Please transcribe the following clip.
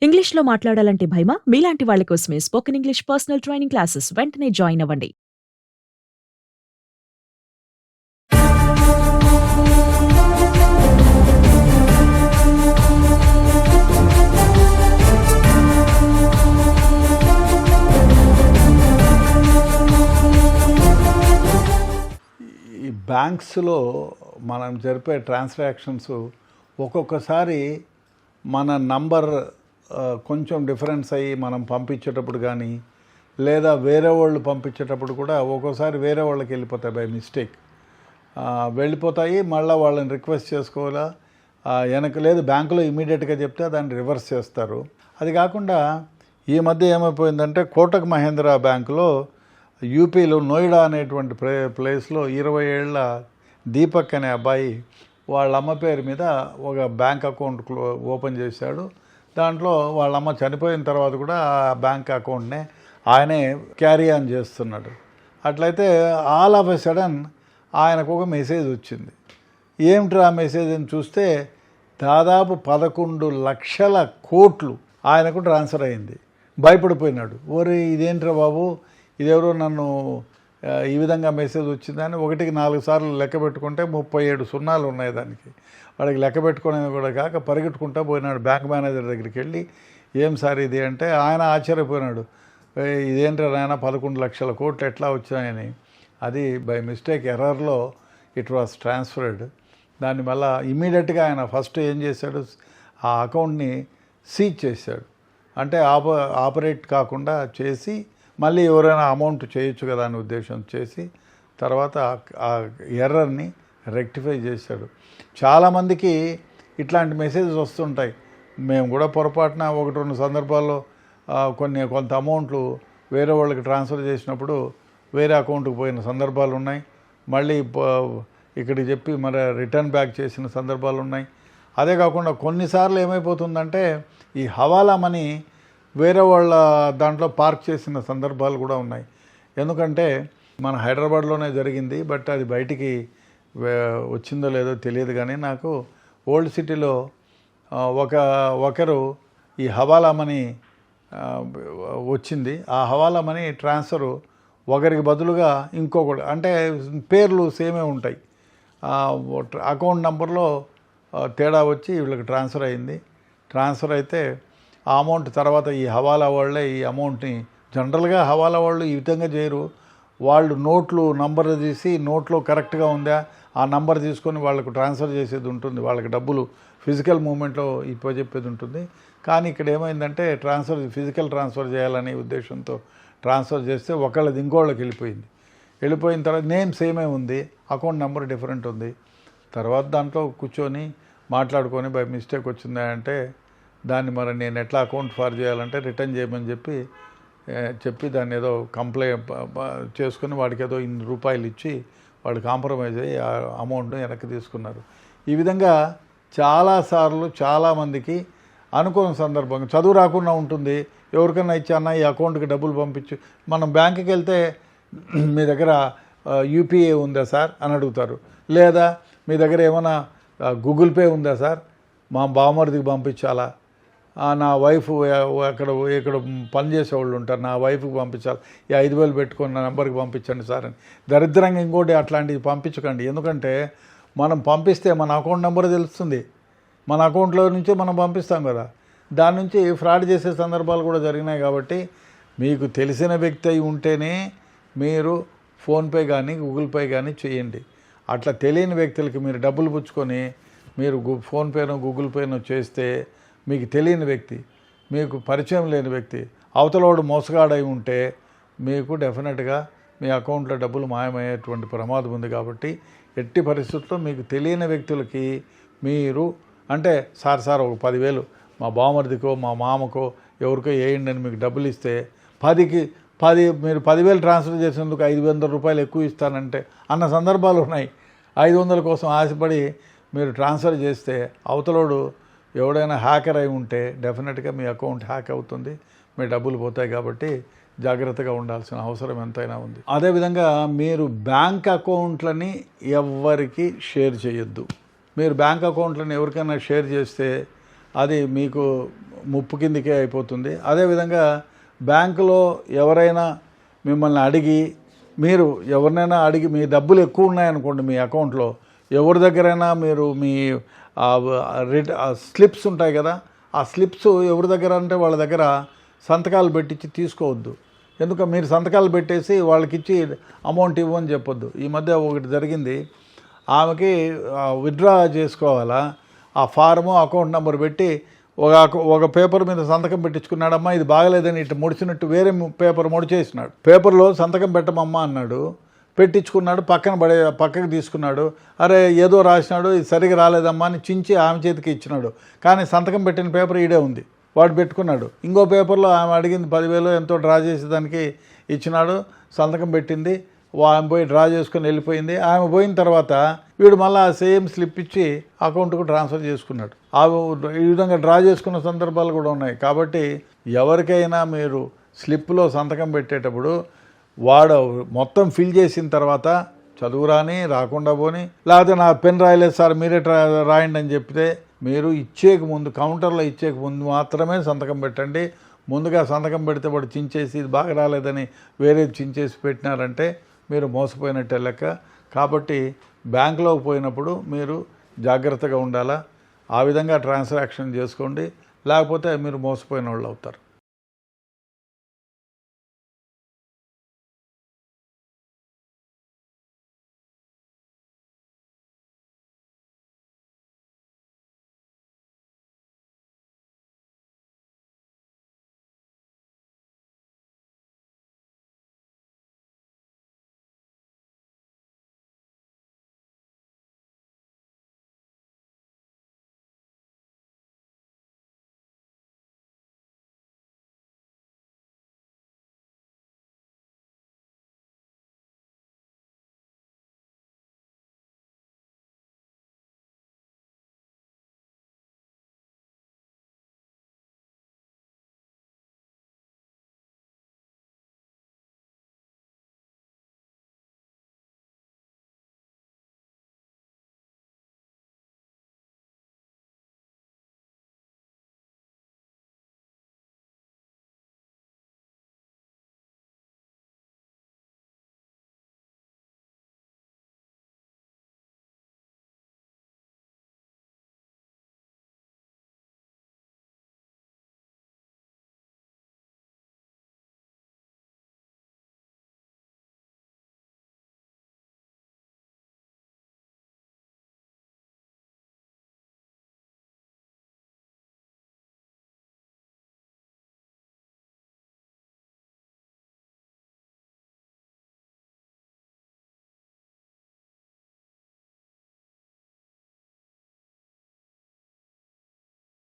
ఇంగ్లీష్‌లో మాట్లాడాలంటే భయమా? మీలాంటి వాళ్ళ కోసమే spoken English personal training classes వెంటనే జాయిన్ అవ్వండి. ఈ బ్యాంక్స్లో మనం జరిపే ట్రాన్సాక్షన్స్ ఒక్కొక్కసారి మన నంబర్ కొంచెం డిఫరెన్స్ అయ్యి మనం పంపించేటప్పుడు కానీ లేదా వేరే వాళ్ళు పంపించేటప్పుడు కూడా ఒక్కోసారి వేరే వాళ్ళకి వెళ్ళిపోతాయి బై మిస్టేక్ వెళ్ళిపోతాయి. మళ్ళీ వాళ్ళని రిక్వెస్ట్ చేసుకోవాలా వెనక లేదు బ్యాంకులో ఇమీడియట్గా చెప్తే దాన్ని రివర్స్ చేస్తారు. అది కాకుండా ఈ మధ్య ఏమైపోయిందంటే కోటక్ మహేంద్ర బ్యాంకులో యూపీలో నోయిడా అనేటువంటి ప్లేస్లో 20 ఏళ్ల దీపక్ అనే అబ్బాయి వాళ్ళ అమ్మ పేరు మీద ఒక బ్యాంక్ అకౌంట్ ఓపెన్ చేశాడు. దాంట్లో వాళ్ళ అమ్మ చనిపోయిన తర్వాత కూడా ఆ బ్యాంక్ అకౌంట్నే ఆయనే క్యారీ ఆన్ చేస్తున్నాడు. అట్లయితే ఆల్ ఆఫ్ ఎ సడన్ ఆయనకు ఒక మెసేజ్ వచ్చింది. ఏమిటి ఆ మెసేజ్ అని చూస్తే దాదాపు 11 లక్షల కోట్లు ఆయనకు ట్రాన్స్ఫర్ అయింది. భయపడిపోయినాడు. ఓరే ఇదేంట్రా బాబు, ఇదెవరో నన్ను ఈ విధంగా మెసేజ్ వచ్చిందని 1కి 4 సార్లు లెక్క పెట్టుకుంటే 37 సున్నాలు ఉన్నాయి దానికి. వాడికి లెక్క పెట్టుకునేది కూడా కాక పరిగెట్టుకుంటూ పోయినాడు బ్యాంక్ మేనేజర్ దగ్గరికి వెళ్ళి, ఏం సార్ ఇది అంటే ఆయన ఆశ్చర్యపోయినాడు. ఇదేంట్రా నాయన 11 లక్షల కోట్లు ఎట్లా వచ్చాయని. అది బై మిస్టేక్ ఎర్రర్లో ఇట్ వాస్ ట్రాన్స్ఫర్డ్. దాన్ని మళ్ళీ ఇమ్మీడియట్గా ఆయన ఫస్ట్ ఏం చేశాడు, ఆ అకౌంట్ని సీజ్ చేశాడు. అంటే ఆపరేట్ కాకుండా చేసి మళ్ళీ ఎవరైనా అమౌంట్ చేయొచ్చు కదా అనే ఉద్దేశం చేసి తర్వాత ఆ ఎర్రర్ని రెక్టిఫై చేశాడు. చాలామందికి ఇట్లాంటి మెసేజెస్ వస్తుంటాయి. మేము కూడా పొరపాటున 1-2 సందర్భాల్లో కొంత అమౌంట్లు వేరే వాళ్ళకి ట్రాన్స్ఫర్ చేసినప్పుడు వేరే అకౌంట్కి పోయిన సందర్భాలు ఉన్నాయి. మళ్ళీ ఇక్కడికి చెప్పి మరి రిటర్న్ బ్యాక్ చేసిన సందర్భాలు ఉన్నాయి. అదే కాకుండా కొన్నిసార్లు ఏమైపోతుందంటే ఈ హవాలా మనీ వేరే వాళ్ళ దాంట్లో పార్క్ చేసిన సందర్భాలు కూడా ఉన్నాయి. ఎందుకంటే మన హైదరాబాద్లోనే జరిగింది, బట్ అది బయటికి వచ్చిందో లేదో తెలియదు. కానీ నాకు ఓల్డ్ సిటీలో ఒకరు ఈ హవాలా మనీ వచ్చింది. ఆ హవాలా మనీ ట్రాన్స్ఫరు ఒకరికి బదులుగా ఇంకొకటి, అంటే పేర్లు సేమే ఉంటాయి, అకౌంట్ నెంబర్లో తేడా వచ్చి వీళ్ళకి ట్రాన్స్ఫర్ అయింది. ట్రాన్స్ఫర్ అయితే ఆ అమౌంట్ తర్వాత ఈ హవాలా వాళ్ళే ఈ అమౌంట్ని, జనరల్గా హవాలా వాళ్ళు ఈ విధంగా చేయరు. వాళ్ళు నోట్లు నంబర్ తీసి నోట్లో కరెక్ట్గా ఉందా ఆ నంబర్ తీసుకొని వాళ్ళకు ట్రాన్స్ఫర్ చేసేది ఉంటుంది. వాళ్ళకి డబ్బులు ఫిజికల్ మూమెంట్లో చెప్పేది ఉంటుంది. కానీ ఇక్కడ ఏమైందంటే ఫిజికల్ ట్రాన్స్ఫర్ చేయాలనే ఉద్దేశంతో ట్రాన్స్ఫర్ చేస్తే ఒకళ్ళది ఇంకోళ్ళకి వెళ్ళిపోయిన తర్వాత నేమ్ సేమే ఉంది, అకౌంట్ నెంబర్ డిఫరెంట్ ఉంది. తర్వాత దాంట్లో కూర్చొని మాట్లాడుకొని బై మిస్టేక్ వచ్చిందా అంటే దాన్ని మరి నేను ఎట్లా అకౌంట్ ఫార్ చేయాలంటే రిటర్న్ చేయమని చెప్పి దాన్ని ఏదో కంప్లైంట్ చేసుకుని వాడికి ఏదో ₹2 ఇచ్చి వాడు కాంప్రమైజ్ అయ్యి ఆ అమౌంట్ను వెనక్కి తీసుకున్నారు. ఈ విధంగా చాలాసార్లు చాలామందికి అనుకోని సందర్భంగా చదువు రాకుండా ఉంటుంది. ఎవరికైనా ఇచ్చానా ఈ అకౌంట్కి డబ్బులు పంపించు. మనం బ్యాంకుకి వెళ్తే మీ దగ్గర యూపీఐ ఉందా సార్ అని అడుగుతారు. లేదా మీ దగ్గర ఏమైనా గూగుల్ పే ఉందా సార్, మా బావమరిదికి పంపించాలా, నా వైఫ్ ఇక్కడ పనిచేసేవాళ్ళు ఉంటారు, నా వైఫ్కి పంపించాలి, ఈ 5,000 పెట్టుకొని నా నెంబర్కి పంపించండి సార్ అని. దరిద్రంగా ఇంకోటి అట్లాంటివి పంపించకండి. ఎందుకంటే మనం పంపిస్తే మన అకౌంట్ నెంబర్ తెలుస్తుంది, మన అకౌంట్లో నుంచే మనం పంపిస్తాం కదా. దాని నుంచి ఫ్రాడ్ చేసే సందర్భాలు కూడా జరిగినాయి. కాబట్టి మీకు తెలిసిన వ్యక్తి అయి ఉంటేనే మీరు ఫోన్పే కానీ గూగుల్ పే కానీ చేయండి. అట్లా తెలియని వ్యక్తులకి మీరు డబ్బులు పుచ్చుకొని మీరు ఫోన్పేనో గూగుల్ పేనో చేస్తే మీకు తెలియని వ్యక్తి, మీకు పరిచయం లేని వ్యక్తి, అవతలోడు మోసగాడై ఉంటే మీకు డెఫినెట్గా మీ అకౌంట్లో డబ్బులు మాయమయ్యేటువంటి ప్రమాదం ఉంది. కాబట్టి ఎట్టి పరిస్థితుల్లో మీకు తెలియని వ్యక్తులకి మీరు అంటే సార్ ఒక 10,000 మా బావమరిదికో మా మామకో ఎవరికో వేయండి అని మీకు డబ్బులు ఇస్తే మీరు 10,000 ట్రాన్స్ఫర్ చేసేందుకు ₹500 ఎక్కువ ఇస్తానంటే అన్న సందర్భాలు ఉన్నాయి. 500 కోసం ఆశపడి మీరు ట్రాన్స్ఫర్ చేస్తే అవతలోడు ఎవడైనా హ్యాకర్ అయి ఉంటే డెఫినెట్గా మీ అకౌంట్ హ్యాక్ అవుతుంది, మీ డబ్బులు పోతాయి. కాబట్టి జాగ్రత్తగా ఉండాల్సిన అవసరం ఎంతైనా ఉంది. అదేవిధంగా మీరు బ్యాంక్ అకౌంట్లని ఎవ్వరికి షేర్ చేయొద్దు. మీరు బ్యాంక్ అకౌంట్లను ఎవరికైనా షేర్ చేస్తే అది మీకు ముప్పు కిందికే అయిపోతుంది. అదేవిధంగా బ్యాంకులో ఎవరైనా మిమ్మల్ని అడిగి, మీరు ఎవరినైనా అడిగి మీ డబ్బులు ఎక్కువ ఉన్నాయనుకోండి మీ అకౌంట్లో, ఎవరి దగ్గరైనా మీరు మీ స్లిప్స్ ఉంటాయి కదా, ఆ స్లిప్స్ ఎవరి దగ్గర అంటే వాళ్ళ దగ్గర సంతకాలు పెట్టించి తీసుకోవద్దు. ఎందుకు మీరు సంతకాలు పెట్టేసి వాళ్ళకి ఇచ్చి అమౌంట్ ఇవ్వని చెప్పొద్దు. ఈ మధ్య ఒకటి జరిగింది, ఆమెకి విత్డ్రా చేసుకోవాలా, ఆ ఫారము అకౌంట్ నెంబర్ పెట్టి ఒక పేపర్ మీద సంతకం పెట్టించుకున్నాడమ్మా, ఇది బాగలేదని ఇట్లా ముడిచినట్టు వేరే పేపర్ ముడిచేసినాడు. పేపర్లో సంతకం పెట్టమమ్మా అన్నాడు, పెట్టించుకున్నాడు, పక్కకి తీసుకున్నాడు. అరే ఏదో రాసినాడు, ఇది సరిగా రాలేదమ్మా అని చించి ఆమె చేతికి ఇచ్చినాడు. కానీ సంతకం పెట్టిన పేపర్ ఈడే ఉంది, వాడు పెట్టుకున్నాడు. ఇంకో పేపర్లో ఆమె అడిగింది 10,000 ఎంతో డ్రా చేసేదానికి ఇచ్చినాడు, సంతకం పెట్టింది, ఆమె పోయి డ్రా చేసుకుని వెళ్ళిపోయింది. ఆమె పోయిన తర్వాత వీడు మళ్ళీ ఆ సేమ్ స్లిప్ ఇచ్చి అకౌంట్కు ట్రాన్స్ఫర్ చేసుకున్నాడు. ఈ విధంగా డ్రా చేసుకున్న సందర్భాలు కూడా ఉన్నాయి. కాబట్టి ఎవరికైనా మీరు స్లిప్లో సంతకం పెట్టేటప్పుడు వాడు మొత్తం ఫిల్ చేసిన తర్వాత చదువురాని రాకుండా పోని, లేకపోతే నా పెన్ రాయలేదు సార్ మీరే రాయండి అని చెప్తే, మీరు ఇచ్చేక ముందు కౌంటర్లో ఇచ్చేక ముందు మాత్రమే సంతకం పెట్టండి. ముందుగా సంతకం పెడితే వాడు చించేసి ఇది బాగా రాలేదని వేరేది చించేసి పెట్టినారంటే మీరు మోసపోయినట్టే లెక్క. కాబట్టి బ్యాంకులోకి పోయినప్పుడు మీరు జాగ్రత్తగా ఉండాలా. ఆ విధంగా ట్రాన్సాక్షన్ చేసుకోండి, లేకపోతే మీరు మోసపోయిన వాళ్ళు అవుతారు.